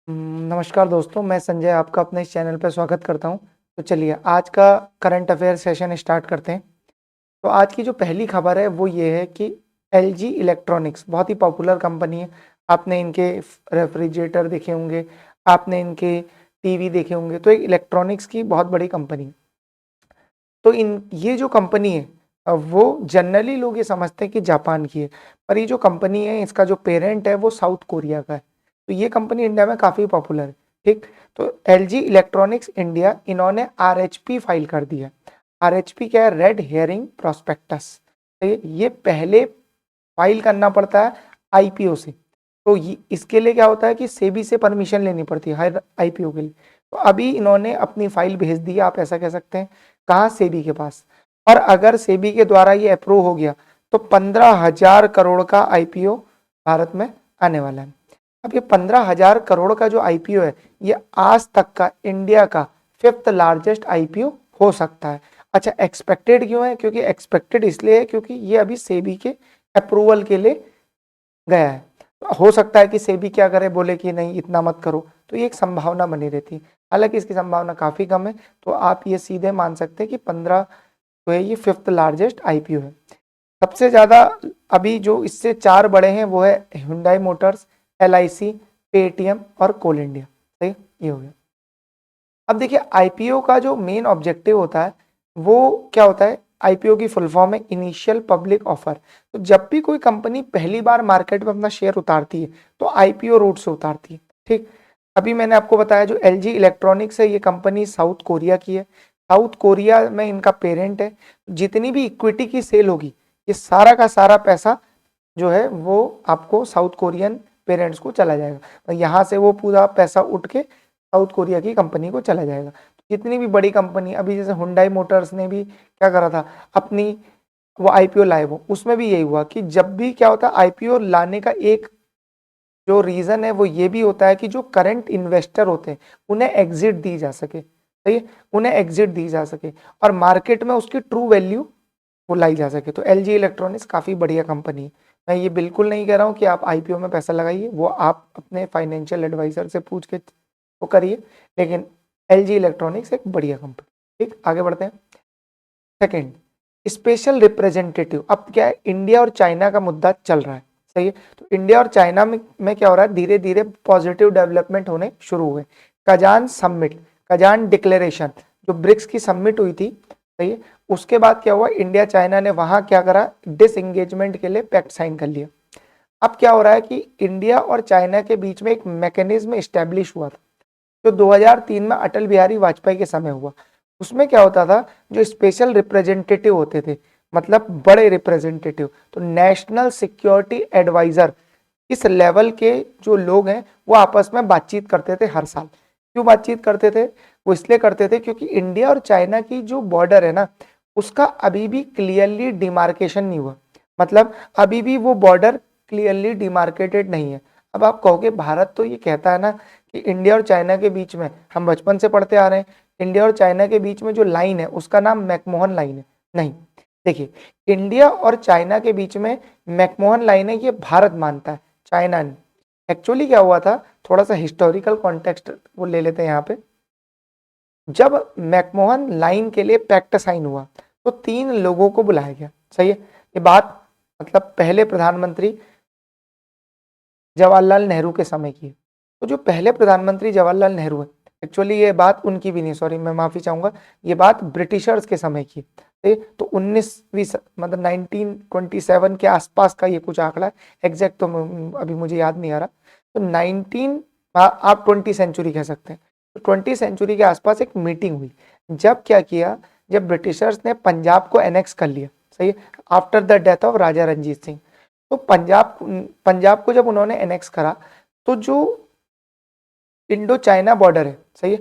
नमस्कार दोस्तों, मैं संजय आपका अपने इस चैनल पर स्वागत करता हूं। तो चलिए आज का करंट अफेयर सेशन स्टार्ट करते हैं। तो आज की जो पहली खबर है वो ये है कि एलजी इलेक्ट्रॉनिक्स बहुत ही पॉपुलर कंपनी है। आपने इनके रेफ्रिजरेटर देखे होंगे, आपने इनके टीवी देखे होंगे, तो एक इलेक्ट्रॉनिक्स की बहुत बड़ी कंपनी है। तो इन ये जो कंपनी है वो जनरली लोग ये समझते हैं कि जापान की है, पर ये जो कंपनी है इसका जो पेरेंट है वो साउथ कोरिया का है। तो ये कंपनी इंडिया में काफ़ी पॉपुलर है। ठीक, तो एलजी इलेक्ट्रॉनिक्स इंडिया इन्होंने आरएचपी फाइल कर दिया। आरएचपी क्या है? Red hearing prospectus. ये पहले फाइल करना पड़ता है आईपीओ से। तो इसके लिए क्या होता है कि सेबी से परमिशन लेनी पड़ती है हर आईपीओ के लिए। तो अभी इन्होंने अपनी फाइल भेज दी, आप ऐसा कह सकते हैं। कहाँ? सेबी के पास। और अगर सेबी के द्वारा ये अप्रूव हो गया तो 15,000 करोड़ का आईपीओ भारत में आने वाला है। अब ये 15,000 करोड़ का जो आईपीओ है ये आज तक का इंडिया का 5th लार्जेस्ट आईपीओ हो सकता है। अच्छा, एक्सपेक्टेड क्यों है? क्योंकि एक्सपेक्टेड इसलिए है क्योंकि ये अभी सेबी के अप्रूवल के लिए गया है। हो सकता है कि सेबी क्या करे, बोले कि नहीं इतना मत करो, तो ये एक संभावना बनी रहती है। हालांकि इसकी संभावना काफ़ी कम है, तो आप ये सीधे मान सकते हैं कि 15 जो है ये 5th लार्जेस्ट आईपीओ है। सबसे ज़्यादा अभी जो इससे 4 बड़े हैं वो है Hyundai मोटर्स, LIC, पेटीएम और कोल इंडिया। सही, ये हो गया। अब देखिए आईपीओ का जो मेन ऑब्जेक्टिव होता है वो क्या होता है? आईपीओ की फुल फॉर्म है इनिशियल पब्लिक ऑफर। तो जब भी कोई कंपनी पहली बार मार्केट में अपना शेयर उतारती है तो आईपीओ रूट से उतारती है। ठीक, अभी मैंने आपको बताया जो एलजी इलेक्ट्रॉनिक्स है ये कंपनी साउथ कोरिया की है। साउथ कोरिया में इनका पेरेंट है। जितनी भी इक्विटी की सेल होगी ये सारा का सारा पैसा जो है वो आपको साउथ कोरियन पेरेंट्स को चला जाएगा। यहाँ से वो पूरा पैसा उठ के साउथ कोरिया की कंपनी को चला जाएगा। तो जितनी भी बड़ी कंपनी, अभी जैसे हुंडई मोटर्स ने भी क्या करा था, अपनी वो आईपीओ लाए, वो उसमें भी यही हुआ कि जब भी क्या होता है आईपीओ लाने का एक जो रीजन है वो ये भी होता है कि जो करंट इन्वेस्टर होते हैं उन्हें एग्जिट दी जा सके। सही है, उन्हें एग्जिट दी जा सके और मार्केट में उसकी ट्रू वैल्यू वो लाई जा सके। तो एलजी इलेक्ट्रॉनिक्स काफ़ी बढ़िया कंपनी है। मैं ये बिल्कुल नहीं कह रहा हूँ कि आप आईपीओ में पैसा लगाइए, वो आप अपने फाइनेंशियल एडवाइजर से पूछ के वो करिए, लेकिन एलजी इलेक्ट्रॉनिक्स एक बढ़िया कंपनी। ठीक, आगे बढ़ते हैं। Second, special representative. अब क्या है, इंडिया और चाइना का मुद्दा चल रहा है। सही है, तो इंडिया और चाइना में क्या हो रहा है, धीरे धीरे पॉजिटिव डेवलपमेंट होने शुरू हुए। कजान समिट, कजान डिक्लेरेशन, जो ब्रिक्स की समिट हुई थी, सही है, उसके बाद क्या हुआ, इंडिया चाइना ने वहां क्या करा, डिसएंगेजमेंट के लिए पैक्ट साइन कर लिया। अब क्या हो रहा है कि इंडिया और चाइना के बीच में एक मैकेनिज्म स्टैब्लिश हुआ था जो 2003 में अटल बिहारी वाजपेयी के समय हुआ। उसमें क्या होता था, जो स्पेशल रिप्रेजेंटेटिव होते थे, मतलब बड़े रिप्रेजेंटेटिव, तो नेशनल सिक्योरिटी एडवाइजर, इस लेवल के जो लोग हैं वो आपस में बातचीत करते थे हर साल। क्यों बातचीत करते थे? वो इसलिए करते थे क्योंकि इंडिया और चाइना की जो बॉर्डर है ना उसका अभी भी क्लियरली डिमार्केशन नहीं हुआ। मतलब अभी भी वो बॉर्डर क्लियरली डिमार्केटेड नहीं है। अब आप कहोगे भारत तो ये कहता है ना कि इंडिया और चाइना के बीच में, हम बचपन से पढ़ते आ रहे हैं, इंडिया और चाइना के बीच में जो लाइन है उसका नाम मैकमोहन लाइन है। नहीं, देखिए, इंडिया और चाइना के बीच में मैकमोहन लाइन है ये भारत मानता है, चाइना नहीं। एक्चुअली क्या हुआ था, थोड़ा सा हिस्टोरिकल कॉन्टेक्स्ट वो ले लेते हैं यहाँ पे। जब मैकमोहन लाइन के लिए पैक्ट साइन हुआ तो 3 लोगों को बुलाया गया। सही है, ये बात मतलब पहले प्रधानमंत्री जवाहरलाल नेहरू के समय की है। तो जो पहले प्रधानमंत्री जवाहरलाल नेहरू है, एक्चुअली ये बात उनकी भी नहीं, सॉरी मैं माफी चाहूंगा, ये बात ब्रिटिशर्स के समय की है। तो 19वीं मतलब 1927 के आसपास का ये कुछ आंकड़ा है, एग्जैक्ट तो अभी मुझे याद नहीं आ रहा। तो 19 आप 20 सेंचुरी कह सकते हैं। तो 20 सेंचुरी के आसपास एक मीटिंग हुई, जब क्या किया, जब ब्रिटिशर्स ने पंजाब को एनेक्स कर लिया। सही है, आफ्टर द डेथ ऑफ राजा रंजीत सिंह। तो पंजाब पंजाब को जब उन्होंने एनेक्स करा तो जो इंडो चाइना बॉर्डर है, सही है,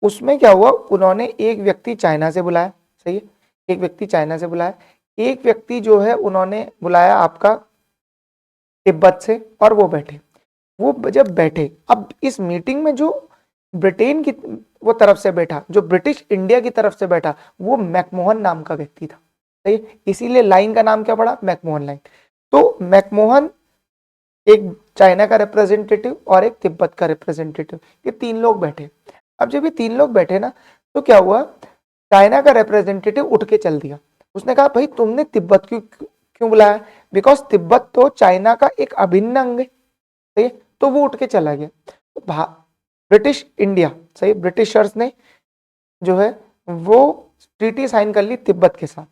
उसमें क्या हुआ, उन्होंने एक व्यक्ति चाइना से बुलाया। सही है, एक व्यक्ति चाइना से बुलाया, एक व्यक्ति जो है उन्होंने बुलाया आपका तिब्बत से, और वो बैठे। वो जब बैठे, अब इस मीटिंग में जो ब्रिटेन की वो तरफ से बैठा, जो ब्रिटिश इंडिया की तरफ से बैठा, वो मैकमोहन नाम का व्यक्ति था। सही है, इसीलिए लाइन का नाम क्या पड़ा, मैकमोहन लाइन। तो मैकमोहन एक चाइना का रिप्रेजेंटेटिव और एक तिब्बत का रिप्रेजेंटेटिव, ये 3 लोग बैठे। अब जब ये 3 लोग बैठे ना, तो क्या हुआ, चाइना का रिप्रेजेंटेटिव उठ के चल दिया। उसने कहा भाई तुमने तिब्बत क्यों क्यों बुलाया, बिकॉज तिब्बत तो चाइना का एक अभिन्न अंग है, सही है? तो वो उठ के चला गया। तो ब्रिटिश इंडिया, सही, ब्रिटिशर्स ने जो है वो ट्रीटी साइन कर ली तिब्बत के साथ।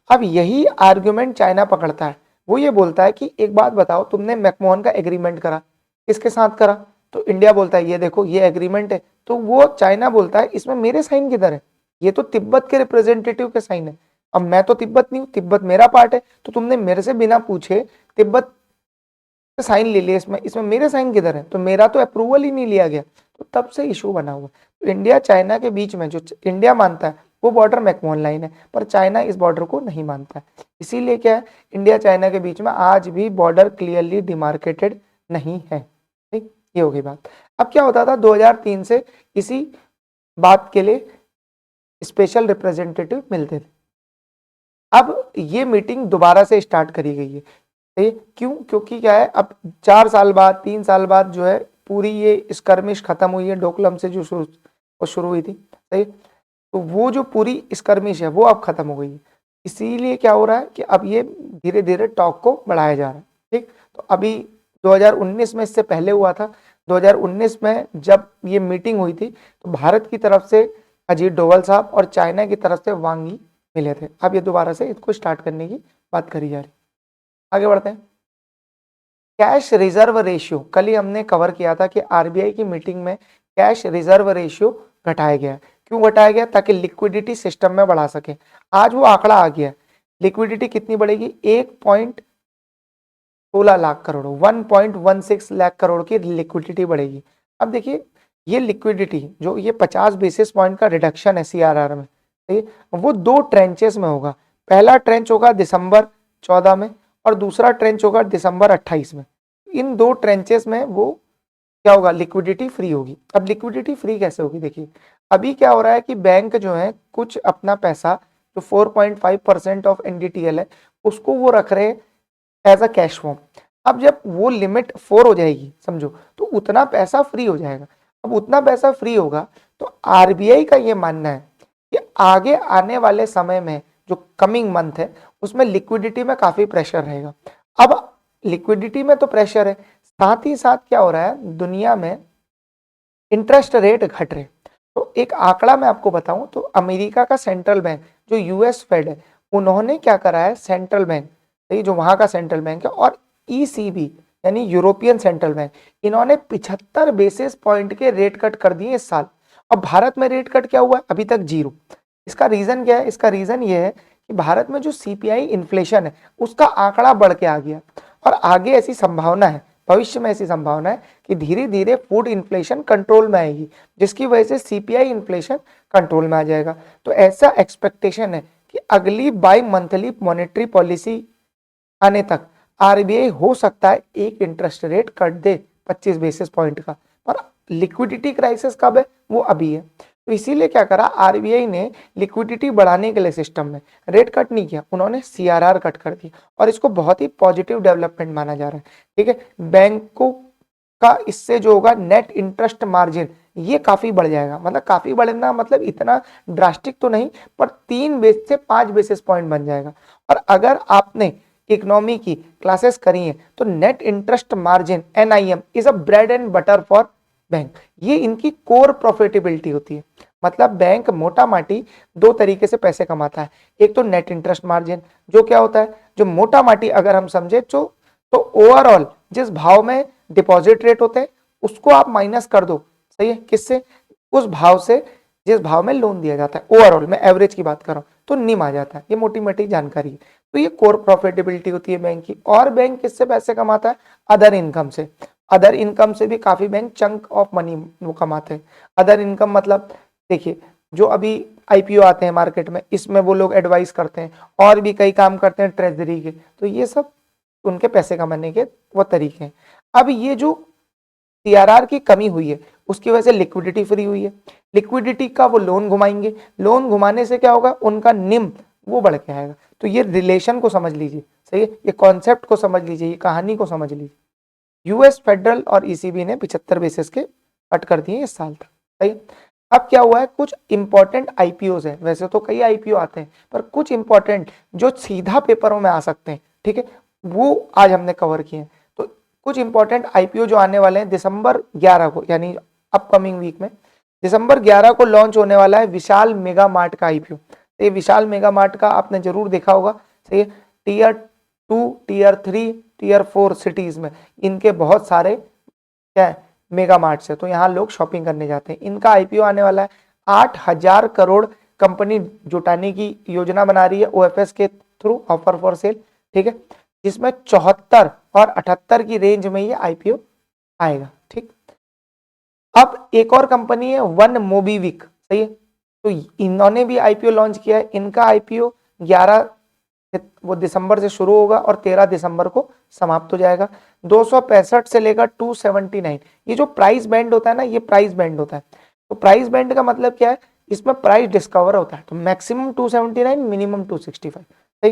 अब यही आर्गुमेंट चाइना पकड़ता है, वो ये बोलता है कि एक बात बताओ, तुमने मैकमोहन का एग्रीमेंट करा, किसके साथ करा, तो इंडिया बोलता है ये देखो ये एग्रीमेंट है, तो वो चाइना बोलता है इसमें मेरे साइन किधर है, ये तो तिब्बत के रिप्रेजेंटेटिव के साइन है, अब मैं तो तिब्बत नहीं हूं, तिब्बत मेरा पार्ट है, तो तुमने मेरे से बिना पूछे तिब्बत साइन ले लिया, इसमें इसमें मेरे साइन किधर है, तो मेरा तो अप्रूवल ही नहीं लिया गया। तो तब से इशू बना हुआ। तो इंडिया चाइना के बीच में जो इंडिया मानता है वो बॉर्डर मैकमोहन लाइन है, पर चाइना इस बॉर्डर को नहीं मानता है। इसीलिए क्या है, इंडिया चाइना के बीच में आज भी बॉर्डर क्लियरली डिमार्केटेड नहीं है। ठीक, ये हो गई बात। अब क्या होता था, 2003 से इसी बात के लिए स्पेशल रिप्रेजेंटेटिव मिलते थे। अब ये मीटिंग दोबारा से स्टार्ट करी गई है। क्यों, क्योंकि क्या है, अब 4 साल बाद 3 साल बाद जो है पूरी ये स्कर्मिश खत्म हुई है, डोकलम से जो शुरू हुई थी, सही। तो वो जो पूरी स्कर्मिश है वो अब खत्म हो गई है। इसीलिए क्या हो रहा है कि अब ये धीरे धीरे टॉक को बढ़ाया जा रहा है। ठीक, तो अभी 2019 में, इससे पहले हुआ था 2019 में जब ये मीटिंग हुई थी, तो भारत की तरफ से अजीत डोभाल साहब और चाइना की तरफ से वांग यी मिले थे। अब ये दोबारा से इसको स्टार्ट करने की बात करी जा रही है। आगे बढ़ते हैं। कैश रिजर्व रेशियो, कल ही हमने कवर किया था कि आरबीआई की मीटिंग में कैश रिजर्व रेशियो घटाया गया। क्यों घटाया गया, ताकि लिक्विडिटी सिस्टम में बढ़ा सके। आज वो आंकड़ा आ गया, लिक्विडिटी कितनी बढ़ेगी, 1.16 लाख करोड़, 1.16 लाख करोड़ की लिक्विडिटी बढ़ेगी। अब देखिए, ये लिक्विडिटी जो ये 50 बेसिस पॉइंट का रिडक्शन है सीआरआर में, वो 2 ट्रेंचेस में होगा। पहला ट्रेंच होगा दिसंबर 14 में और दूसरा ट्रेंच होगा दिसंबर 28 में। इन 2 ट्रेंचेस में वो क्या होगा, लिक्विडिटी फ्री होगी। अब लिक्विडिटी फ्री कैसे होगी, देखिए अभी क्या हो रहा है कि बैंक जो है कुछ अपना पैसा जो 4.5% ऑफ एनडीटीएल है उसको वो रख रहे हैं एज अ कैश फॉर्म। अब जब वो लिमिट 4 हो जाएगी समझो, तो उतना पैसा फ्री हो जाएगा। अब उतना पैसा फ्री होगा तो आरबीआई का ये मानना है कि आगे आने वाले समय में जो कमिंग मंथ है उसमें लिक्विडिटी में काफी प्रेशर रहेगा। अब लिक्विडिटी में तो प्रेशर है, साथ ही साथ क्या हो रहा है, दुनिया में इंटरेस्ट रेट घट रहे। तो एक आंकड़ा मैं आपको बताऊं तो अमेरिका का सेंट्रल बैंक जो यूएस फेड है, उन्होंने क्या करा है, सेंट्रल बैंक, जो वहां का सेंट्रल बैंक है, और ईसीबी यानी यूरोपियन सेंट्रल बैंक, इन्होंने 75 बेसिस पॉइंट के रेट कट कर दिए इस साल। अब भारत में रेट कट क्या हुआ है, अभी तक 0। इसका रीजन क्या है, इसका रीजन ये है कि भारत में जो सीपीआई इन्फ्लेशन है उसका आंकड़ा बढ़ के आ गया, और आगे ऐसी संभावना है, भविष्य में ऐसी संभावना है कि धीरे धीरे फूड इन्फ्लेशन कंट्रोल में आएगी, जिसकी वजह से सीपीआई इन्फ्लेशन कंट्रोल में आ जाएगा। तो ऐसा एक्सपेक्टेशन है कि अगली बाई मंथली मॉनेटरी पॉलिसी आने तक आरबीआई हो सकता है एक इंटरेस्ट रेट कट दे 25 बेसिस पॉइंट का। पर लिक्विडिटी क्राइसिस कब है, वो अभी है। तो इसीलिए क्या करा, आरबीआई ने लिक्विडिटी बढ़ाने के लिए सिस्टम में रेट कट नहीं किया, उन्होंने सीआरआर कट कर दिया, और इसको बहुत ही पॉजिटिव डेवलपमेंट माना जा रहा है। ठीक है, बैंकों का इससे जो होगा नेट इंटरेस्ट मार्जिन ये काफी बढ़ जाएगा, मतलब काफी बढ़ना मतलब इतना ड्रास्टिक तो नहीं, पर 3 बेस से 5 बेसिस पॉइंट बन जाएगा। और अगर आपने इकोनॉमी की क्लासेस करी हैं तो net interest margin NIM is a bread and butter for bank, ये इनकी कोर प्रॉफिटेबिलिटी होती है। मतलब बैंक मोटा माटी 2 तरीके से पैसे कमाता है, एक तो नेट इंटरेस्ट मार्जिन, जो क्या होता है, जो मोटा माटी अगर हम समझे तो ओवरऑल जिस भाव में डिपॉजिट रेट होते हैं उसको आप माइनस कर दो, सही है, किससे, उस भाव से जिस भाव में लोन दिया जाता है, ओवरऑल मैं एवरेज की बात कर रहा हूं, तो निम आ जाता है। ये मोटी मोटी जानकारी है। तो ये कोर प्रॉफिटेबिलिटी होती है बैंक की। और बैंक किससे पैसे कमाता है, अदर इनकम से। अदर इनकम से भी काफी बैंक चंक ऑफ मनी वो कमाते हैं। अदर इनकम मतलब देखिए, जो अभी आईपीओ आते हैं मार्केट में, इसमें वो लोग एडवाइस करते हैं, और भी कई काम करते हैं ट्रेजरी के, तो ये सब उनके पैसे कमाने के वो तरीके हैं। अब ये जो सीआरआर की कमी हुई है उसकी वजह से लिक्विडिटी फ्री हुई है, लिक्विडिटी का वो लोन घुमाएंगे, लोन घुमाने से क्या होगा, उनका निम वो बढ़ के आएगा। तो ये रिलेशन को समझ लीजिए, सही है, ये कॉन्सेप्ट को समझ लीजिए, ये कहानी को समझ लीजिए। यूएस फेडरल और ईसीबी ने 75 बेसिस के कट कर दिए इस साल तक। सही। अब क्या हुआ है, कुछ इंपॉर्टेंट आईपीओ है, वैसे तो कई आईपीओ आते हैं पर कुछ इंपॉर्टेंट जो सीधा पेपरों में आ सकते हैं, ठीक है, वो आज हमने कवर किए हैं। तो कुछ इंपॉर्टेंट आईपीओ जो आने वाले हैं दिसंबर 11 को, यानी अपकमिंग वीक में दिसंबर 11 को लॉन्च होने वाला है विशाल मेगा मार्ट का आईपीओ। तो ये विशाल मेगा मार्ट का आपने जरूर देखा होगा। सही है, टीयर 2, टीयर 3, टीयर 4 सिटीज में इनके बहुत सारे क्या है मेगा मार्ट से, तो यहाँ लोग शॉपिंग करने जाते हैं। इनका आईपीओ आने वाला है। 8,000 करोड़ कंपनी जुटाने की योजना बना रही है ओएफएस के थ्रू, ऑफर फॉर सेल, ठीक है, जिसमें 74 और 78 की रेंज में ये आईपीओ आएगा। ठीक, अब एक और कंपनी है वन मोबीविक। सही है, तो इन्होंने भी आईपीओ लॉन्च किया है। इनका आईपीओ 11 वो दिसंबर से शुरू होगा और 13 दिसंबर को समाप्त हो जाएगा। 265 से लेकर 279, ये जो प्राइस बैंड होता है ना, ये प्राइस बैंड होता है। तो प्राइस बैंड का मतलब क्या है, इसमें प्राइस डिस्कवर होता है। तो मैक्सिमम 279, मिनिमम 265। सही,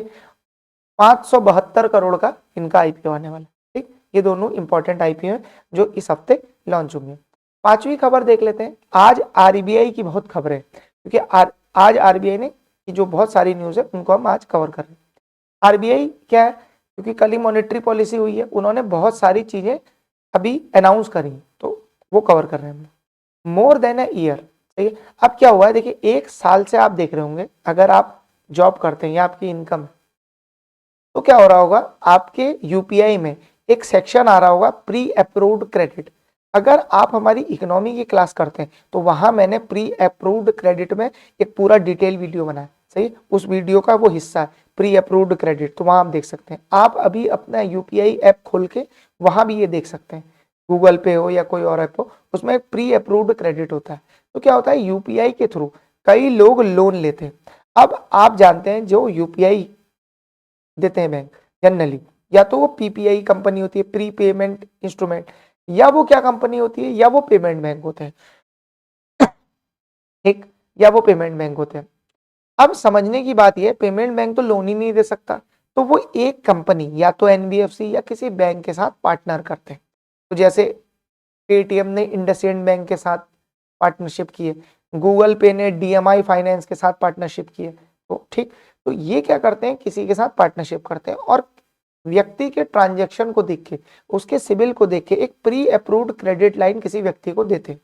572 करोड़ का इनका आईपीओ आने वाला है। ठीक, ये दोनों इंपॉर्टेंट आईपीओ हैं जो इस हफ्ते लॉन्च होंगे। पांचवी खबर देख लेते हैं। आज आरबीआई की बहुत खबरें, क्योंकि आज आरबीआई ने जो बहुत सारी न्यूज है उनको हम आज कवर कर रहे हैं। आरबीआई क्या है, क्योंकि कल ही मॉनेटरी पॉलिसी हुई है, उन्होंने बहुत सारी चीजें अभी अनाउंस करी, तो वो कवर कर रहे हैं हम। More than a year. सही है, अब क्या हुआ है देखिए, एक साल से आप देख रहे होंगे, अगर आप जॉब करते हैं या आपकी इनकम है, तो क्या हो रहा होगा, आपके यूपीआई में एक सेक्शन आ रहा होगा प्री अप्रूव्ड क्रेडिट। अगर आप हमारी इकोनॉमी की क्लास करते हैं तो वहां मैंने प्री अप्रूव्ड क्रेडिट में एक पूरा डिटेल वीडियो बनाया। सही, उस वीडियो का वो हिस्सा है प्री अप्रूव्ड क्रेडिट, तो वहां आप देख सकते हैं। आप अभी अपना यूपीआई ऐप खोल के वहां भी ये देख सकते हैं, गूगल पे हो या कोई और ऐप हो, उसमें एक प्री अप्रूव्ड क्रेडिट होता है। तो क्या होता है, यूपीआई के थ्रू कई लोग लोन लेते हैं। अब आप जानते हैं जो यूपीआई देते हैं बैंक जनरली, या तो वो पीपीआई कंपनी होती है, प्री पेमेंट इंस्ट्रूमेंट, या वो क्या कंपनी होती है, या वो पेमेंट बैंक होते हैं। ठीक, या वो पेमेंट बैंक होते हैं। अब समझने की बात यह, पेमेंट बैंक तो लोन ही नहीं दे सकता, तो वो एक कंपनी या तो एनबीएफसी या किसी बैंक के साथ पार्टनर करते हैं। तो जैसे पेटीएम ने इंडसइंड बैंक के साथ पार्टनरशिप की है, गूगल पे ने डीएमआई फाइनेंस के साथ पार्टनरशिप की है। तो ठीक, तो ये क्या करते हैं, किसी के साथ पार्टनरशिप करते हैं और व्यक्ति के ट्रांजैक्शन को देख के, उसके सिबिल को देख के एक प्री अप्रूव्ड क्रेडिट लाइन किसी व्यक्ति को देते हैं।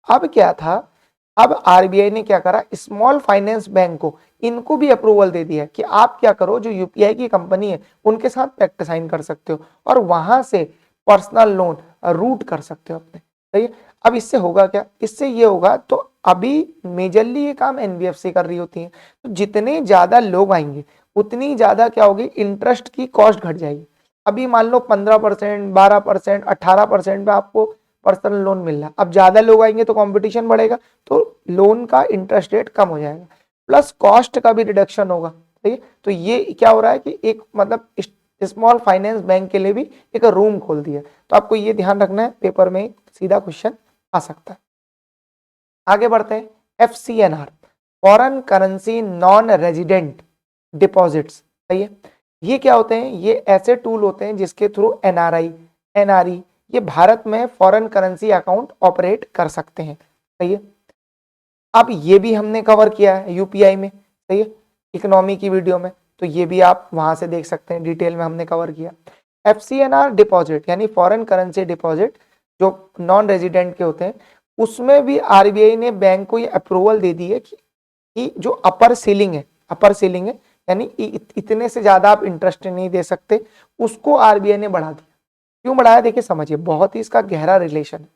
अब क्या था, अब आरबीआई ने क्या करा, स्मॉल फाइनेंस बैंक को इनको भी अप्रूवल दे दिया कि आप क्या करो, जो यूपीआई की कंपनी है उनके साथ पैक्ट साइन कर सकते हो और वहां से पर्सनल लोन रूट कर सकते हो अपने। सही है, अब इससे होगा क्या, इससे ये होगा, तो अभी मेजरली ये काम एनबीएफसी कर रही होती है, तो जितने ज्यादा लोग आएंगे उतनी ज्यादा क्या होगी, इंटरेस्ट की कॉस्ट घट जाएगी। अभी मान लो 15%, 12%, 18% पे आपको पर्सनल लोन मिल रहा है। अब ज्यादा लोग आएंगे तो कंपटीशन बढ़ेगा, तो लोन का इंटरेस्ट रेट कम हो जाएगा, प्लस कॉस्ट का भी रिडक्शन होगा। ठीक है, तो ये क्या हो रहा है कि एक मतलब स्मॉल फाइनेंस बैंक के लिए भी एक रूम खोल दिया। तो आपको ये ध्यान रखना है, पेपर में सीधा क्वेश्चन आ सकता है। आगे बढ़ते हैं। FCNR, foreign currency non resident deposits. सही है, ये क्या होते हैं, ये ऐसे टूल होते हैं जिसके थ्रू एनआरई ये भारत में फॉरेन करेंसी अकाउंट ऑपरेट कर सकते हैं। सही है, अब ये भी हमने कवर किया है यूपीआई में। सही है, इकोनॉमी की वीडियो में, तो ये भी आप वहां से देख सकते हैं, डिटेल में हमने कवर किया। एफसीएनआर डिपॉजिट यानी फॉरेन करेंसी डिपॉजिट जो नॉन रेजिडेंट के होते हैं, उसमें भी आरबीआई ने बैंक को ये अप्रूवल दे दी है कि जो अपर सीलिंग है यानी इतने से ज्यादा आप इंटरेस्ट नहीं दे सकते, उसको आरबीआई ने बढ़ा दिया। क्यों बढ़ाया, देखिए समझिए, बहुत ही इसका गहरा रिलेशन है।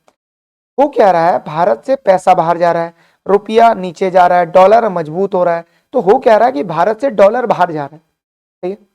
वो क्या रहा है, भारत से पैसा बाहर जा रहा है, रुपया नीचे जा रहा है, डॉलर मजबूत हो रहा है, तो हो क्या रहा है कि भारत से डॉलर बाहर जा रहा है। ठीक है,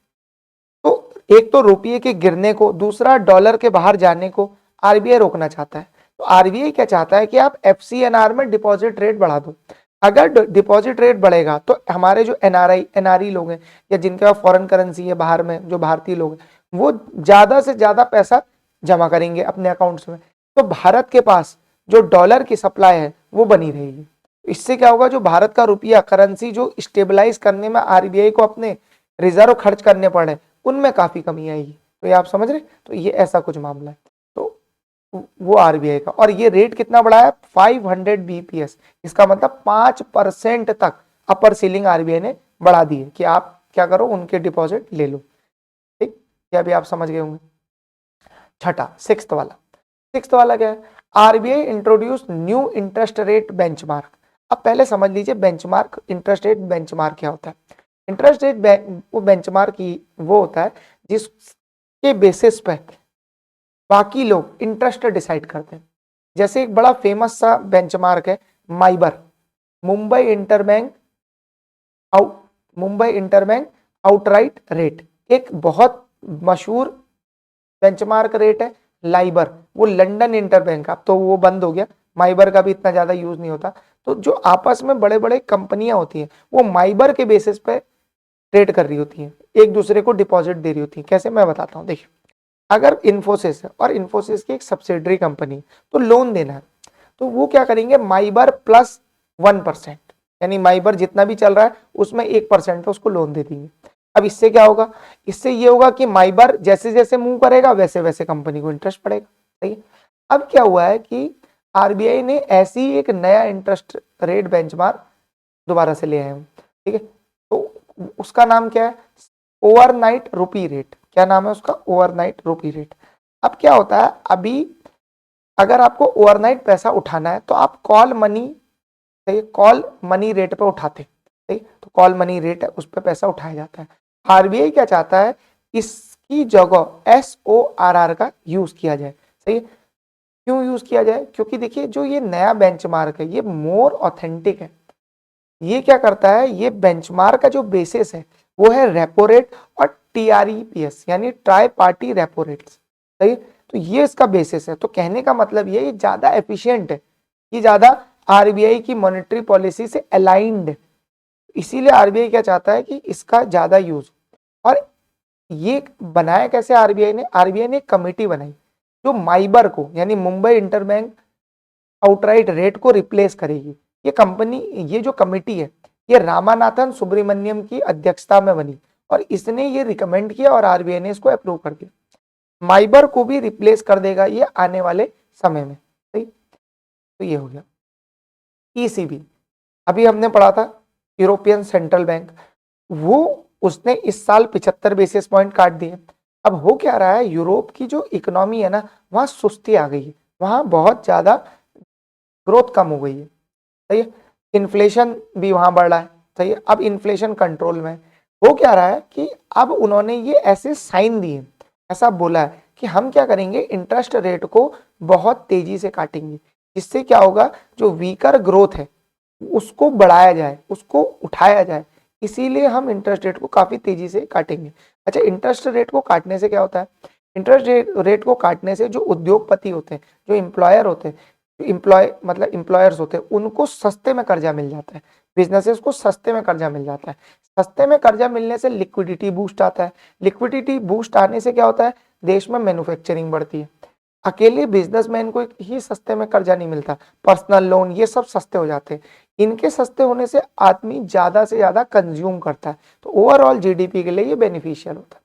तो एक तो रुपये के गिरने को, दूसरा डॉलर के बाहर जाने को आरबीआई रोकना चाहता है। तो आरबीआई क्या चाहता है कि आप एफसीएनआर में डिपॉजिट रेट बढ़ा दो। अगर डिपॉजिट रेट बढ़ेगा तो हमारे जो एनआरई लोग हैं या जिनके पास फॉरेन करेंसी है बाहर में, जो भारतीय लोग हैं, वो ज्यादा से ज्यादा पैसा जमा करेंगे अपने अकाउंट्स में। तो भारत के पास जो डॉलर की सप्लाई है वो बनी रहेगी। इससे क्या होगा, जो भारत का रुपया करेंसी जो स्टेबलाइज करने में आरबीआई को अपने रिजर्व खर्च करने पड़े, उनमें काफी कमी आएगी। तो ये आप समझ रहे, तो ये ऐसा कुछ मामला है। तो वो आरबीआई का, और ये रेट कितना बढ़ाया 500 बीपीएस, इसका मतलब 5% तक अपर सीलिंग आरबीआई ने बढ़ा दी है कि आप क्या करो, उनके डिपॉजिट ले लो। ठीक, ये अभी आप समझ गए होंगे। छठा, सिक्स्थ वाला क्या है, RBI introduce new interest rate benchmark. अब पहले समझ लीजिए बेंचमार्क, इंटरेस्ट रेट बेंचमार्क क्या होता है। इंटरेस्ट रेट वो बेंचमार्क की वो होता है जिसके बेसिस पे बाकी लोग इंटरेस्ट डिसाइड करते हैं। जैसे एक बड़ा फेमस सा बेंचमार्क है MIBOR, Mumbai interbank out Mumbai interbank outright rate, एक बहुत मशहूर बेंचमार्क रेट है लाइबर, वो लंदन इंटरबैंक, अब तो वो बंद हो गया, माइबर का भी इतना ज्यादा यूज नहीं होता। तो जो आपस में बड़े बड़े कंपनियां होती हैं वो माइबर के बेसिस पे ट्रेड कर रही होती हैं, एक दूसरे को डिपॉजिट दे रही होती हैं। कैसे, मैं बताता हूँ। देखिए, अगर इन्फोसिस है और इन्फोसिस की एक सब्सिडरी कंपनी, तो लोन देना है, तो वो क्या करेंगे, माइबर प्लस 1%, यानी माइबर जितना भी चल रहा है उसमें 1% पे उसको लोन दे देंगे। अब इससे क्या होगा, इससे ये होगा कि माइबर जैसे जैसे मूव करेगा वैसे वैसे कंपनी को इंटरेस्ट पड़ेगा। सही है। अब क्या हुआ है कि आरबीआई ने ऐसी एक नया इंटरेस्ट रेट बेंचमार्क दोबारा से ले आए हैं। ठीक है, तो उसका नाम क्या है, ओवरनाइट रुपी रेट। क्या नाम है उसका, ओवरनाइट रुपी रेट। अब क्या होता है, अभी अगर आपको ओवरनाइट पैसा उठाना है तो आप call money, call money rate पे उठाते, ठीक, तो कॉल मनी रेट है उस पर पैसा उठाया जाता है। आरबीआई क्या चाहता है, इसकी जगह एसओआरआर का यूज किया जाए। सही है, क्यों यूज किया जाए, क्योंकि देखिए जो ये नया बेंचमार्क है ये मोर ऑथेंटिक है। ये क्या करता है, ये बेंचमार्क का जो बेसिस है वो है रेपो रेट और टीआरईपीएस, यानी ट्राई पार्टी रेपो रेट। सही, तो ये इसका बेसिस है। तो कहने का मतलब ये ज्यादा एफिशिएंट है, ये ज्यादा आरबीआई की मॉनेटरी पॉलिसी से अलाइंड है, इसीलिए आरबीआई क्या चाहता है कि इसका ज्यादा यूज। और ये बनाया कैसे आरबीआई ने, आरबीआई ने एक कमेटी बनाई जो माइबर को, यानी मुंबई इंटरबैंक आउटराइट रेट को रिप्लेस करेगी। ये कंपनी, ये जो कमेटी है ये रामानाथन सुब्रमण्यम की अध्यक्षता में बनी और इसने ये रिकमेंड किया और आरबीआई ने इसको अप्रूव कर दिया। माइबर को भी रिप्लेस कर देगा ये आने वाले समय में। सही, तो ये हो गया। ईसीबी, अभी हमने पढ़ा था यूरोपियन सेंट्रल बैंक, वो उसने इस साल 75 बेसिस पॉइंट काट दिए। अब हो क्या रहा है, यूरोप की जो इकोनॉमी है ना वहां सुस्ती आ गई है, वहां बहुत ज्यादा ग्रोथ कम हो गई है। सही है, इन्फ्लेशन भी वहां बढ़ रहा है। सही है, अब इन्फ्लेशन कंट्रोल में हो क्या रहा है कि अब उन्होंने ये ऐसे साइन दिए, ऐसा बोला है कि हम क्या करेंगे, इंटरेस्ट रेट को बहुत तेजी से काटेंगे, जिससे क्या होगा, जो वीकर ग्रोथ है उसको बढ़ाया जाए, उसको उठाया जाए, इसीलिए हम इंटरेस्ट रेट को काफी तेजी से काटेंगे। अच्छा, इंटरेस्ट रेट को काटने से क्या होता है, इंटरेस्ट रेट को काटने से जो उद्योगपति होते हैं, जो एम्प्लॉयर होते हैं, मतलब एम्प्लॉयर्स होते हैं, उनको सस्ते में कर्जा मिल जाता है, बिजनेसेस को सस्ते में कर्जा मिल जाता है। सस्ते में कर्जा मिलने से लिक्विडिटी बूस्ट आता है, लिक्विडिटी बूस्ट आने से क्या होता है, देश में मैन्युफैक्चरिंग बढ़ती है। अकेले बिजनेसमैन को ही सस्ते में कर्जा नहीं मिलता, पर्सनल लोन ये सब सस्ते हो जाते हैं। इनके सस्ते होने से आदमी ज्यादा से ज्यादा कंज्यूम करता है, तो ओवरऑल जीडीपी के लिए ये बेनिफिशियल होता है।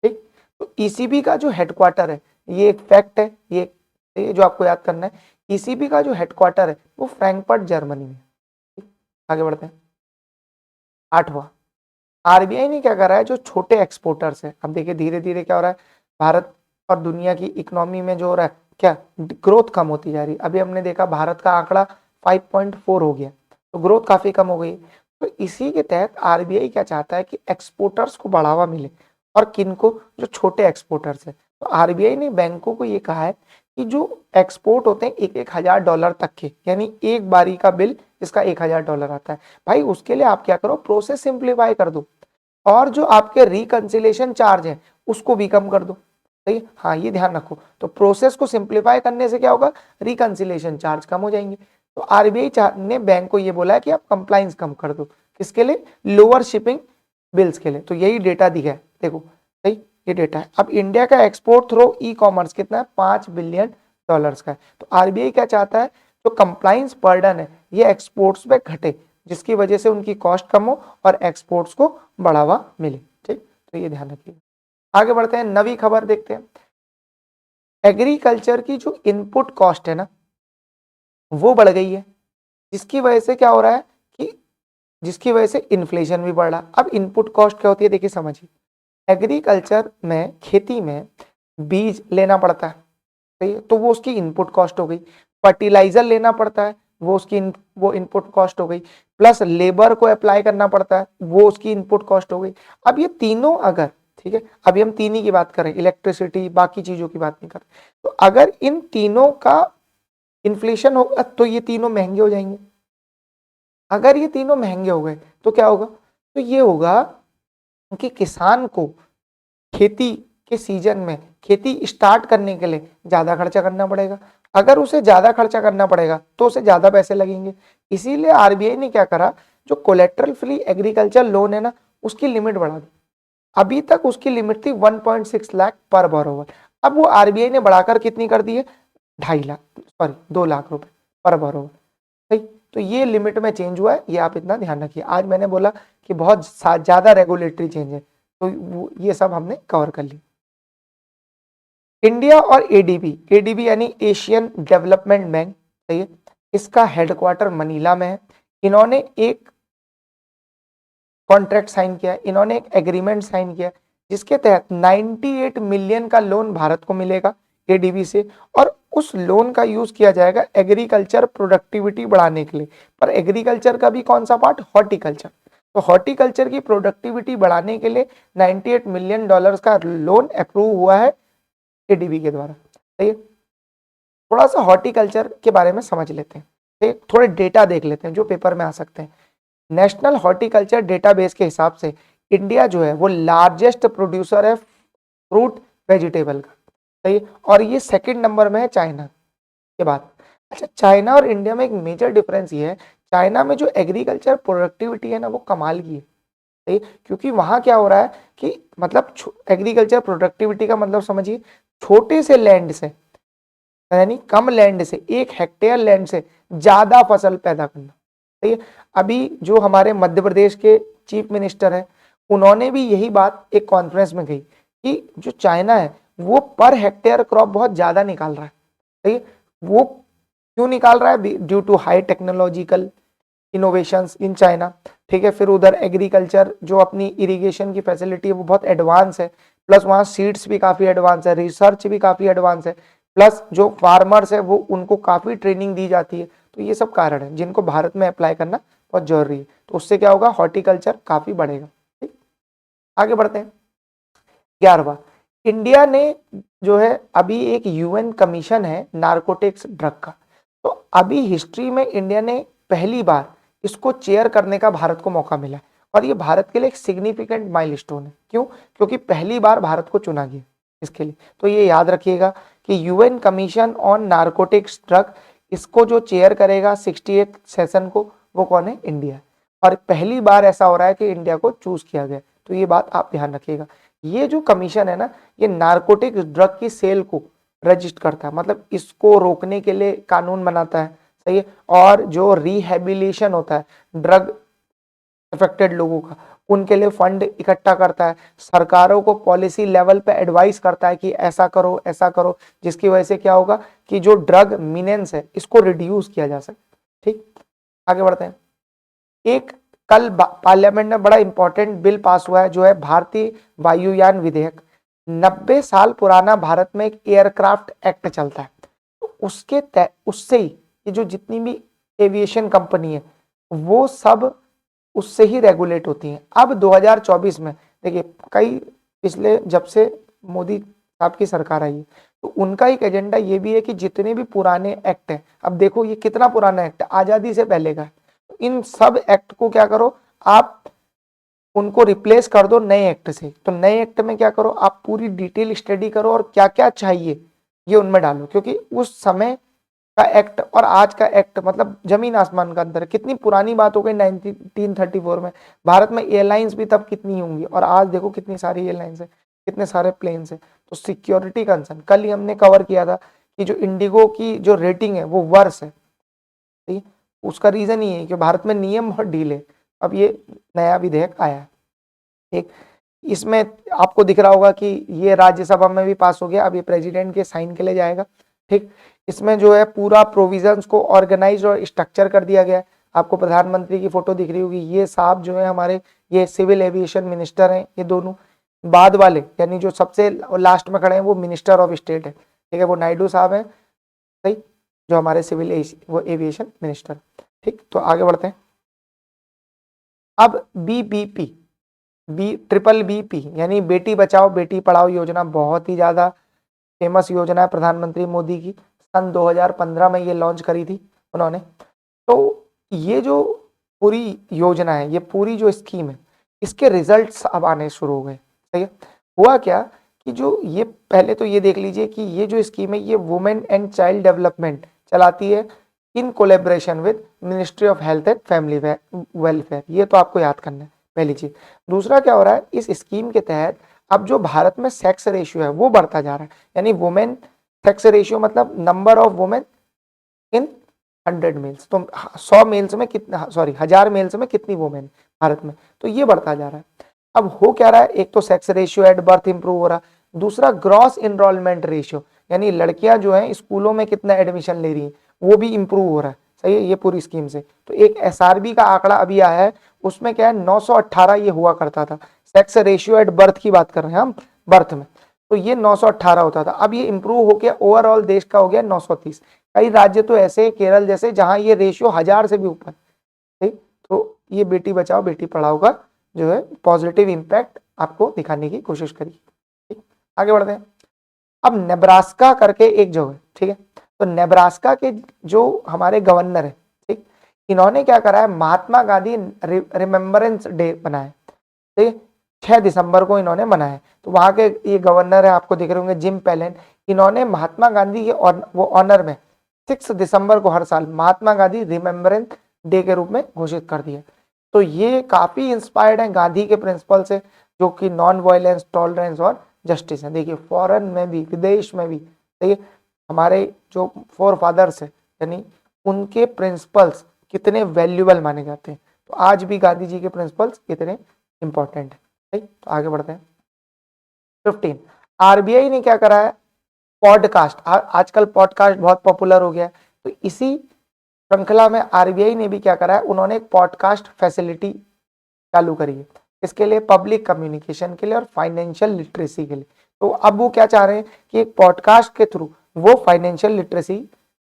ठीक, तो ईसीबी का जो हेडक्वार्टर है, ये एक फैक्ट है, ये जो आपको याद करना है, ईसीबी का जो हेडक्वार्टर है वो फ्रैंकफर्ट जर्मनी में। आगे बढ़ते हैं। आठवां, आरबीआई ने क्या करा है, जो छोटे एक्सपोर्टर्स है, अब देखिए धीरे धीरे क्या हो रहा है, भारत और दुनिया की इकोनॉमी में जो हो रहा है क्या, ग्रोथ कम होती जा रही है। अभी हमने देखा भारत का आंकड़ा 5.4 हो गया, तो ग्रोथ काफी कम हो गई। तो इसी के तहत आरबीआई क्या चाहता है कि एक्सपोर्टर्स को बढ़ावा मिले, और किनको, जो छोटे एक्सपोर्टर्स है। तो आरबीआई ने बैंकों को ये कहा है कि जो एक्सपोर्ट होते हैं 1,000 डॉलर तक के, यानी एक बारी का बिल जिसका 1,000 डॉलर आता है, भाई उसके लिए आप क्या करो, प्रोसेस सिंप्लीफाई कर दो, और जो आपके रिकंसिलेशन चार्ज है उसको भी कम कर दो। सही, हाँ ये ध्यान रखो। तो प्रोसेस को सिंप्लीफाई करने से क्या होगा, रिकंसिलेशन चार्ज कम हो जाएंगे। तो आरबीआई ने बैंक को ये बोला है कि आप कंप्लाइंस कम कर दो, किसके लिए, लोअर शिपिंग बिल्स के लिए। तो यही डेटा दिया है, देखो सही, ये डेटा है। अब इंडिया का एक्सपोर्ट थ्रू ई कॉमर्स कितना है, 5 बिलियन डॉलर्स का है। तो आरबीआई क्या चाहता है, जो कंप्लाइंस बर्डन है ये एक्सपोर्ट्स पे घटे, जिसकी वजह से उनकी कॉस्ट कम हो और एक्सपोर्ट्स को बढ़ावा मिले। ठीक, तो ये ध्यान रखिए। आगे बढ़ते हैं, नवी खबर देखते हैं। एग्रीकल्चर की जो इनपुट कॉस्ट है ना वो बढ़ गई है, जिसकी वजह से क्या हो रहा है कि जिसकी वजह से इन्फ्लेशन भी बढ़ रहा है। अब इनपुट कॉस्ट क्या होती है, देखिए समझिए, एग्रीकल्चर में, खेती में बीज लेना पड़ता है, सही है, तो वो उसकी इनपुट कॉस्ट हो गई। फर्टिलाइजर लेना पड़ता है, वो उसकी वो इनपुट कॉस्ट हो गई। प्लस लेबर को अप्लाई करना पड़ता है, वो उसकी इनपुट कॉस्ट हो गई। अब ये तीनों अगर, ठीक है, अभी हम तीन ही की बात करें, इलेक्ट्रिसिटी बाकी चीजों की बात नहीं कर रहे, तो अगर इन तीनों का इन्फ्लेशन होगा तो ये तीनों महंगे हो जाएंगे। अगर ये तीनों महंगे हो गए तो क्या होगा, तो ये होगा कि किसान को खेती के सीजन में खेती स्टार्ट करने के लिए ज्यादा खर्चा करना पड़ेगा। अगर उसे ज्यादा खर्चा करना पड़ेगा तो उसे ज्यादा पैसे लगेंगे। इसीलिए आरबीआई ने क्या करा, जो कोलेट्रल फ्री एग्रीकल्चर लोन है ना उसकी लिमिट बढ़ा दी। अभी तक उसकी लिमिट थी 1.6 लाख पर बोरोवर, अब वो आरबीआई ने बढ़ाकर कितनी कर दी है, 2.5 लाख, सॉरी 2 लाख रुपए पर बोरोवर। सही, तो ये लिमिट में चेंज हुआ है, ये आप इतना ध्यान रखिए। आज मैंने बोला कि बहुत ज्यादा रेगुलेटरी चेंज है, तो ये सब हमने कवर कर लिया। इंडिया और एडीबी, एडीबी यानी एशियन डेवलपमेंट बैंक, सही है, इसका हेडक्वार्टर मनीला में है। इन्होंने एक कॉन्ट्रैक्ट साइन किया, इन्होंने एक एग्रीमेंट साइन किया जिसके तहत 98 मिलियन का लोन भारत को मिलेगा एडीबी से, और उस लोन का यूज किया जाएगा एग्रीकल्चर प्रोडक्टिविटी बढ़ाने के लिए। पर एग्रीकल्चर का भी कौन सा पार्ट, हॉर्टिकल्चर, तो हॉर्टिकल्चर की प्रोडक्टिविटी बढ़ाने के लिए 98 मिलियन डॉलर्स का लोन अप्रूव हुआ है एडीबी के द्वारा। सही है, थोड़ा सा हॉर्टिकल्चर के बारे में समझ लेते हैं, थोड़े डेटा देख लेते हैं जो पेपर में आ सकते हैं। नेशनल हॉर्टिकल्चर डेटाबेस के हिसाब से इंडिया जो है वो लार्जेस्ट प्रोड्यूसर है फ्रूट वेजिटेबल का, सही, और ये सेकंड नंबर में है चाइना के बाद। अच्छा, चाइना और इंडिया में एक मेजर डिफरेंस ये है, चाइना में जो एग्रीकल्चर प्रोडक्टिविटी है ना वो कमाल की है, सही, क्योंकि वहां क्या हो रहा है कि मतलब एग्रीकल्चर प्रोडक्टिविटी का मतलब समझिए, छोटे से लैंड से, यानी कम लैंड से, 1 हेक्टेयर लैंड से ज्यादा फसल पैदा करना, सही है। अभी जो हमारे मध्य प्रदेश के चीफ मिनिस्टर हैं, उन्होंने भी यही बात एक कॉन्फ्रेंस में कही कि जो चाइना है वो पर हेक्टेयर क्रॉप बहुत ज्यादा निकाल रहा है, सही है। वो क्यों निकाल रहा है, due to high technological innovations in China, ठीक है। फिर उधर एग्रीकल्चर जो अपनी इरिगेशन की फैसिलिटी है वो बहुत एडवांस है, प्लस वहाँ सीड्स भी काफी एडवांस है, रिसर्च भी काफी एडवांस है, प्लस जो फार्मर्स है वो उनको काफी ट्रेनिंग दी जाती है। तो ये सब कारण है जिनको भारत में अप्लाई करना बहुत जरूरी है, तो उससे क्या होगा, हॉर्टिकल्चर काफी बढ़ेगा। ठीक, आगे बढ़ते हैं। 11वां, इंडिया ने जो है अभी एक यूएन कमीशन है नारकोटिक्स ड्रग का, तो अभी हिस्ट्री में इंडिया ने पहली बार इसको चेयर करने का भारत को मौका मिला, और ये भारत के लिए एक सिग्निफिकेंट माइलस्टोन है। क्यों, क्योंकि पहली बार भारत को चुना गया इसके लिए। तो ये याद रखिएगा कि UN commission on narcotics drug, इसको जो चेयर करेगा 68 सेशन को, वो कौन है, इंडिया। और पहली बार ऐसा हो रहा है कि इंडिया को चूज किया गया, तो ये बात आप ध्यान रखिएगा। ये जो कमीशन है ना, ये नारकोटिक्स ड्रग की सेल को रजिस्टर करता है, मतलब इसको रोकने के लिए कानून बनाता है, सही है। और जो रिहेबिलिटेशन होता है ड्रग अफेक्टेड लोगों का, उनके लिए फंड इकट्ठा करता है, सरकारों को पॉलिसी लेवल पे एडवाइस करता है कि ऐसा करो ऐसा करो, जिसकी वजह से क्या होगा कि जो ड्रग मिनेंस है इसको रिड्यूस किया जा सके। ठीक, आगे बढ़ते हैं। एक कल पार्लियामेंट में बड़ा इंपॉर्टेंट बिल पास हुआ है जो है भारतीय वायुयान विधेयक। 90 साल पुराना भारत में एक एयरक्राफ्ट एक्ट चलता है, तो उससे ही ये जो जितनी भी एविएशन कंपनी है वो सब उससे ही रेगुलेट होती हैं। अब 2024 में देखिए, कई पिछले जब से मोदी साहब की सरकार आई है, तो उनका एक एजेंडा ये भी है कि जितने भी पुराने एक्ट हैं, अब देखो ये कितना पुराना एक्ट है, आजादी से पहले का है, इन सब एक्ट को क्या करो आप, उनको रिप्लेस कर दो नए एक्ट से। तो नए एक्ट में क्या करो, आप पूरी डिटेल स्टडी करो और क्या क्या चाहिए ये उनमें डालो, क्योंकि उस समय का एक्ट और आज का एक्ट मतलब जमीन आसमान का अंतर है। कितनी पुरानी बात हो गई 1934 में, भारत में एयरलाइंस भी तब कितनी होंगी, और आज देखो कितनी सारी एयरलाइंस है, कितने सारे प्लेन्स है। तो सिक्योरिटी कंसर्न कल ही हमने कवर किया था कि जो इंडिगो की जो रेटिंग है वो वर्स है, ठीक, उसका रीजन ही है कि भारत में नियम बहुत ढीले। अब ये नया विधेयक आया है, ठीक। इसमें आपको दिख रहा होगा कि ये राज्यसभा में भी पास हो गया, अब ये प्रेसिडेंट के साइन के लिए जाएगा। ठीक, इसमें जो है पूरा प्रोविजंस को ऑर्गेनाइज और स्ट्रक्चर कर दिया गया है। आपको प्रधानमंत्री की फोटो दिख रही होगी, ये साहब जो है हमारे, ये सिविल एविएशन मिनिस्टर हैं ये दोनों। बाद वाले यानी जो सबसे लास्ट में खड़े हैं वो मिनिस्टर ऑफ स्टेट है, ठीक है, वो नायडू साहब हैं, सही, जो हमारे सिविल वो एविएशन मिनिस्टर। ठीक, तो आगे बढ़ते हैं। अब BBP, BBBP यानी बेटी बचाओ बेटी पढ़ाओ योजना, बहुत ही ज्यादा फेमस योजना है प्रधानमंत्री मोदी की। सन 2015 में ये लॉन्च करी थी उन्होंने। तो ये जो पूरी योजना है, ये पूरी जो स्कीम है, इसके रिजल्ट्स अब आने शुरू हो गए। सही है, हुआ क्या कि जो ये पहले तो ये देख लीजिए कि ये जो स्कीम है ये वुमेन एंड चाइल्ड डेवलपमेंट चलाती है in collaboration with ministry of health and family welfare. ये तो आपको याद करना है पहली चीज। दूसरा क्या हो रहा है, इस स्कीम के तहत अब जो भारत में सेक्स रेशियो है वो बढ़ता जा रहा है, यानी वुमेन सेक्स रेशियो मतलब number of women in 100 males, तो 100 मेल्स में कितना, सॉरी 1000 मेल्स में कितनी वुमेन भारत में, तो ये बढ़ता जा रहा है। अब हो क्या रहा है, एक तो sex ratio at birth improve हो रहा है, दूसरा ग्रॉस एनरोलमेंट रेशियो यानी लड़कियां जो है स्कूलों में कितना एडमिशन ले रही हैं वो भी इंप्रूव हो रहा है। सही है, ये पूरी स्कीम से। तो एक SRB का आंकड़ा अभी आया है, उसमें क्या है 918 ये हुआ करता था, सेक्स रेशियो एट बर्थ की बात कर रहे हैं हम, बर्थ में, तो ये 918 होता था, अब ये इंप्रूव होकर ओवरऑल देश का हो गया 930। कई राज्य तो ऐसे, केरल जैसे, जहां ये रेशियो 1000 से भी ऊपर। ठीक, तो ये बेटी बचाओ बेटी पढ़ाओ का जो है पॉजिटिव इंपैक्ट आपको दिखाने की कोशिश करी। ठीक, आगे बढ़ते हैं। अब नेब्रास्का करके एक जगह, ठीक है, तो नेब्रास्का के जो हमारे गवर्नर है, ठीक, इन्होंने क्या करा है, महात्मा गांधी रिमेम्बरेंस डे बनाया, ठीक, 6 दिसंबर को इन्होंने मनाया। तो वहां के ये गवर्नर है, आपको दिख रहे होंगे जिम पैलेन, इन्होंने महात्मा गांधी के वो ऑनर में 6 दिसंबर को हर साल महात्मा गांधी रिमेम्बरेंस डे के रूप में घोषित कर दिया। तो ये काफी इंस्पायर्ड है गांधी के प्रिंसिपल से, जो कि नॉन वायलेंस, टॉलरेंस और जस्टिस है। देखिए फॉरेन में भी, विदेश में भी, देखिए हमारे जो फोर फादर्स है यानी उनके प्रिंसिपल्स कितने वैल्यूबल माने जाते हैं। तो आज भी गांधी जी के प्रिंसिपल्स कितने इंपॉर्टेंट है। ठीक, तो आगे बढ़ते हैं। 15, RBI ने क्या करा है, पॉडकास्ट, आजकल पॉडकास्ट बहुत पॉपुलर हो गया है, तो इसी श्रृंखला में RBI ने भी क्या करा है, उन्होंने एक पॉडकास्ट फैसिलिटी चालू करी है, इसके लिए पब्लिक कम्युनिकेशन के लिए और फाइनेंशियल लिटरेसी के लिए। तो अब वो क्या चाह रहे हैं कि एक पॉडकास्ट के थ्रू वो फाइनेंशियल लिटरेसी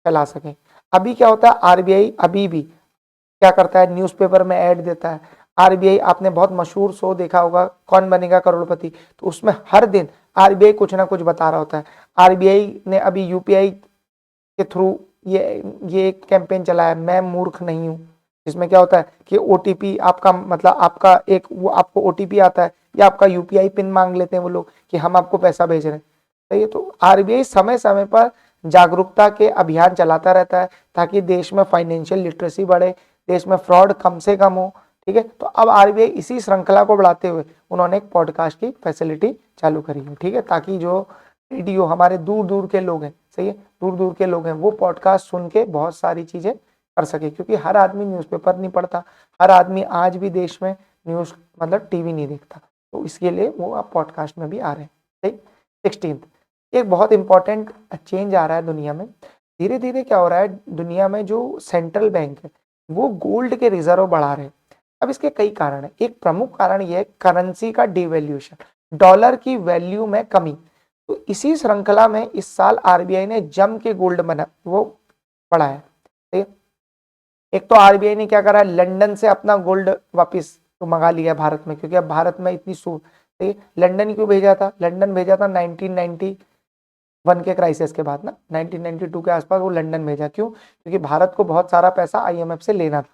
फैला सकें। अभी क्या होता है, RBI अभी भी क्या करता है, न्यूज़पेपर में ऐड देता है। RBI, आपने बहुत मशहूर शो देखा होगा कौन बनेगा करोड़पति, तो उसमें हर दिन RBI कुछ ना कुछ बता रहा होता है। RBI ने अभी UPI के थ्रू ये एक कैंपेन चलाया, मैं मूर्ख नहीं हूँ, इसमें क्या होता है कि OTP आपका, मतलब आपका एक वो आपको OTP आता है या आपका UPI पिन मांग लेते हैं वो लोग कि हम आपको पैसा भेज रहे हैं। सही है, तो RBI समय समय पर जागरूकता के अभियान चलाता रहता है ताकि देश में फाइनेंशियल लिटरेसी बढ़े, देश में फ्रॉड कम से कम हो। ठीक है, तो अब RBI इसी श्रृंखला को बढ़ाते हुए उन्होंने एक पॉडकास्ट की फैसिलिटी चालू करी है। ठीक है, ताकि जो रेडियो हमारे दूर दूर के लोग हैं, सही है, दूर दूर के लोग हैं, वो पॉडकास्ट सुन के बहुत सारी चीजें कर सके, क्योंकि हर आदमी न्यूज़पेपर नहीं पढ़ता, हर आदमी आज भी देश में न्यूज़ मतलब टीवी नहीं देखता, तो इसके लिए वो आप पॉडकास्ट में भी आ रहे हैं। ठीक, 16, एक बहुत इंपॉर्टेंट चेंज आ रहा है दुनिया में। धीरे धीरे क्या हो रहा है, दुनिया में जो सेंट्रल बैंक है वो गोल्ड के रिजर्व बढ़ा रहे हैं। अब इसके कई कारण है, एक प्रमुख कारण ये है करेंसी का डिवैल्यूएशन, डॉलर की वैल्यू में कमी। तो इसी श्रृंखला में इस साल RBI ने जम के गोल्ड बना वो बढ़ाया। ठीक है, एक तो RBI ने क्या करा है, लंदन से अपना गोल्ड वापस तो मंगा लिया भारत में, क्योंकि अब भारत में इतनी लंदन क्यों भेजा था, लंदन भेजा था 1991 के क्राइसिस के बाद ना, 1992 के आसपास वो लंदन भेजा। क्यों, क्योंकि भारत को बहुत सारा पैसा IMF से लेना था।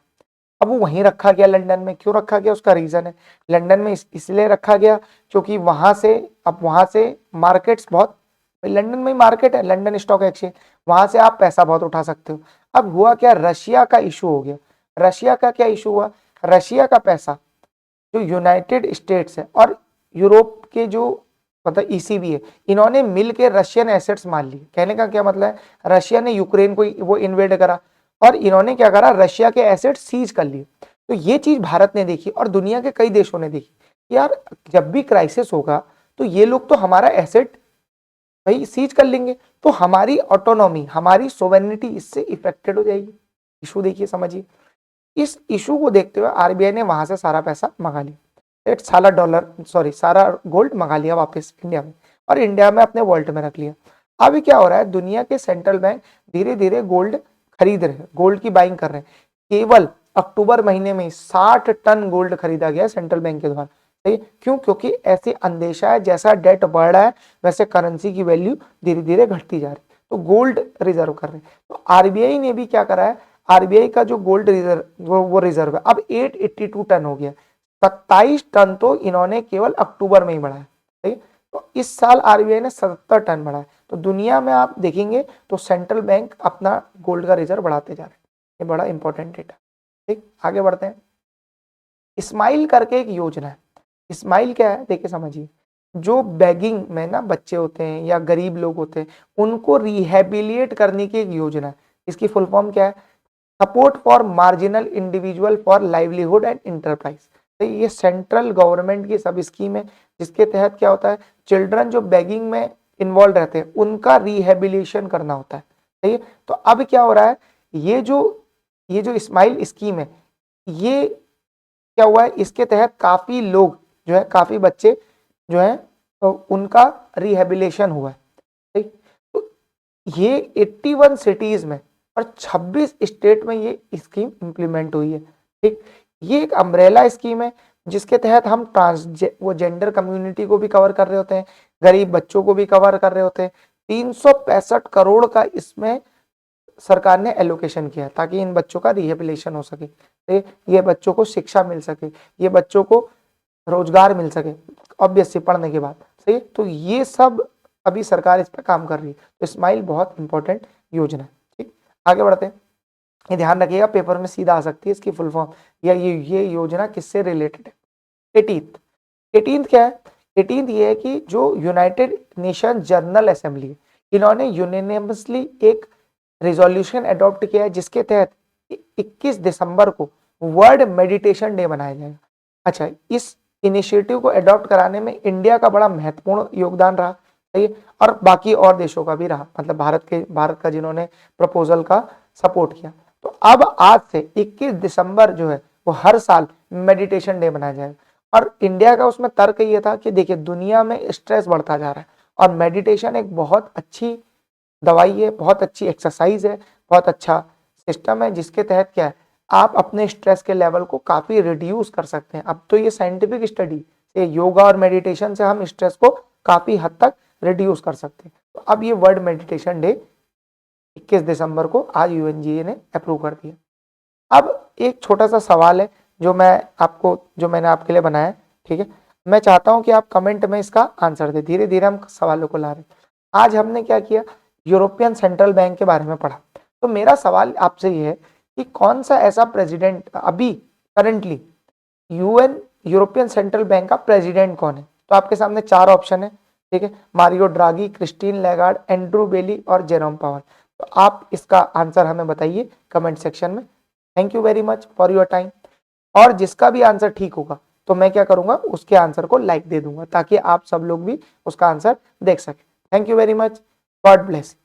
अब वो वहीं रखा गया लंदन में, क्यों रखा गया उसका रीजन है, लंदन में इसलिए रखा गया क्योंकि वहां से मार्केट्स बहुत, लंदन में ही मार्केट है, लंदन स्टॉक एक्सचेंज, वहां से आप पैसा बहुत उठा सकते हो। अब हुआ क्या, रशिया का इशू हो गया। रशिया का क्या इशू हुआ, रशिया का पैसा जो यूनाइटेड स्टेट्स है और यूरोप के जो मतलब ECB है, इन्होंने मिलकर रशियन एसेट्स मान लिए। कहने का क्या मतलब है, रशिया ने यूक्रेन को वो इन्वेड करा और इन्होंने क्या करा, रशिया के एसेट सीज कर लिए। तो ये चीज भारत ने देखी और दुनिया के कई देशों ने देखी। यार जब भी क्राइसिस होगा तो ये लोग तो हमारा एसेट भाई सीज कर लेंगे, तो हमारी ऑटोनॉमी, हमारी सोवेरेनिटी इससे इफेक्टेड हो जाएगी। इशू देखिए, समझिए। इस इशू को देखते हुए आरबीआई ने वहां से सारा पैसा मंगा लिया, सारा डॉलर, सॉरी सारा गोल्ड मंगा लिया वापस इंडिया में, और इंडिया में अपने वॉल्ट में रख लिया। अभी क्या हो रहा है, दुनिया के सेंट्रल बैंक धीरे धीरे गोल्ड खरीद रहे हैं, गोल्ड की बाइंग कर रहे हैं। केवल अक्टूबर महीने में 60 टन गोल्ड खरीदा गया सेंट्रल बैंक के द्वारा। सही, क्यों? क्योंकि ऐसे अंदेशा है जैसा डेट बढ़ रहा है वैसे करेंसी की वैल्यू धीरे धीरे घटती जा रही है, तो गोल्ड रिजर्व कर रहे हैं। तो आरबीआई ने भी क्या करा है, आरबीआई का जो गोल्ड रिजर्व वो रिजर्व है अब 882 टन हो गया। 27 टन तो इन्होंने केवल अक्टूबर में ही बढ़ाया। सही, तो इस साल आरबीआई ने 77 टन बढ़ाया। तो दुनिया में आप देखेंगे तो सेंट्रल बैंक अपना गोल्ड का रिजर्व बढ़ाते जा रहे हैं। ये बड़ा इंपॉर्टेंट डेटा। ठीक, आगे बढ़ते हैं। स्माइल करके एक योजना है। स्माइल क्या है, देखिए समझिए। जो बेगिंग में ना बच्चे होते हैं या गरीब लोग होते हैं, उनको रिहेबिलिएट करने की एक योजना है। इसकी फुल फॉर्म क्या है? Support for marginal individual for livelihood and enterprise. तो ये सेंट्रल गवर्नमेंट की सब स्कीम है, जिसके तहत क्या होता है, चिल्ड्रन जो बेगिंग में इन्वॉल्व रहते हैं उनका रिहेबिलिटेशन करना होता है। सही है। तो अब क्या हो रहा है, ये जो स्माइल स्कीम है, ये क्या हुआ है, इसके तहत काफी लोग जो है, काफी बच्चे जो है तो उनका रिहेबिलिटेशन हुआ है। ठीक, तो ये 81 सिटीज में और 26 स्टेट में ये स्कीम इंप्लीमेंट हुई है। ठीक, ये एक अम्ब्रेला स्कीम है जिसके तहत हम वो जेंडर कम्युनिटी को भी कवर कर रहे होते हैं, गरीब बच्चों को भी कवर कर रहे होते हैं। 365 करोड़ का इसमें सरकार ने एलोकेशन किया ताकि इन बच्चों का रिहेबिलिटेशन हो सके, ये बच्चों को शिक्षा मिल सके, ये बच्चों को रोजगार मिल सके ऑब्वियसली पढ़ने के बाद। सही, तो ये सब अभी सरकार इस पर काम कर रही है। तो स्माइल बहुत इंपॉर्टेंट योजना है। ठीक, आगे बढ़ते हैं। ये ध्यान रखिएगा, पेपर में सीधा आ सकती है इसकी फुल फॉर्म, या ये योजना किससे रिलेटेड है। 18th क्या है? 18th ये है कि जो यूनाइटेड नेशन जनरल असेंबली है, इन्होंने यूनियनमसली एक रिजोल्यूशन अडॉप्ट किया है जिसके तहत 21 दिसंबर को वर्ल्ड मेडिटेशन डे मनाया जाएगा। अच्छा, इस इनिशिएटिव को अडॉप्ट कराने में इंडिया का बड़ा महत्वपूर्ण योगदान रहा। सही है, और बाकी और देशों का भी रहा, मतलब भारत का जिन्होंने प्रपोजल का सपोर्ट किया। तो अब आज से 21 दिसंबर जो है वो हर साल मेडिटेशन डे मनाया जाएगा। और इंडिया का उसमें तर्क ये था कि देखिए दुनिया में स्ट्रेस बढ़ता जा रहा है और मेडिटेशन एक बहुत अच्छी दवाई है, बहुत अच्छी एक्सरसाइज है, बहुत अच्छा सिस्टम है जिसके तहत क्या है, आप अपने स्ट्रेस के लेवल को काफी रिड्यूस कर सकते हैं। अब तो ये साइंटिफिक स्टडी से योगा और मेडिटेशन से हम स्ट्रेस को काफी हद तक रिड्यूस कर सकते हैं। तो अब ये वर्ल्ड मेडिटेशन डे 21 दिसंबर को आज यूएनजीए ने अप्रूव कर दिया। अब एक छोटा सा सवाल है जो मैंने आपके लिए बनाया है। ठीक है, मैं चाहता हूं कि आप कमेंट में इसका आंसर दे। धीरे धीरे हम सवालों को ला रहे हैं। आज हमने क्या किया, यूरोपियन सेंट्रल बैंक के बारे में पढ़ा। तो मेरा सवाल आपसे ये है कि कौन सा ऐसा प्रेसिडेंट अभी करंटली यूरोपियन सेंट्रल बैंक का प्रेसिडेंट कौन है? तो आपके सामने 4 ऑप्शन है। ठीक है, मारियो ड्रागी, क्रिस्टीन लैगार्ड, एंड्रू बेली और जेरोम पावर। तो आप इसका आंसर हमें बताइए कमेंट सेक्शन में। Thank you very much for your time. और जिसका भी आंसर ठीक होगा तो मैं क्या करूंगा, उसके आंसर को लाइक दे दूंगा ताकि आप सब लोग भी उसका आंसर देख सकें। Thank you very much, God bless.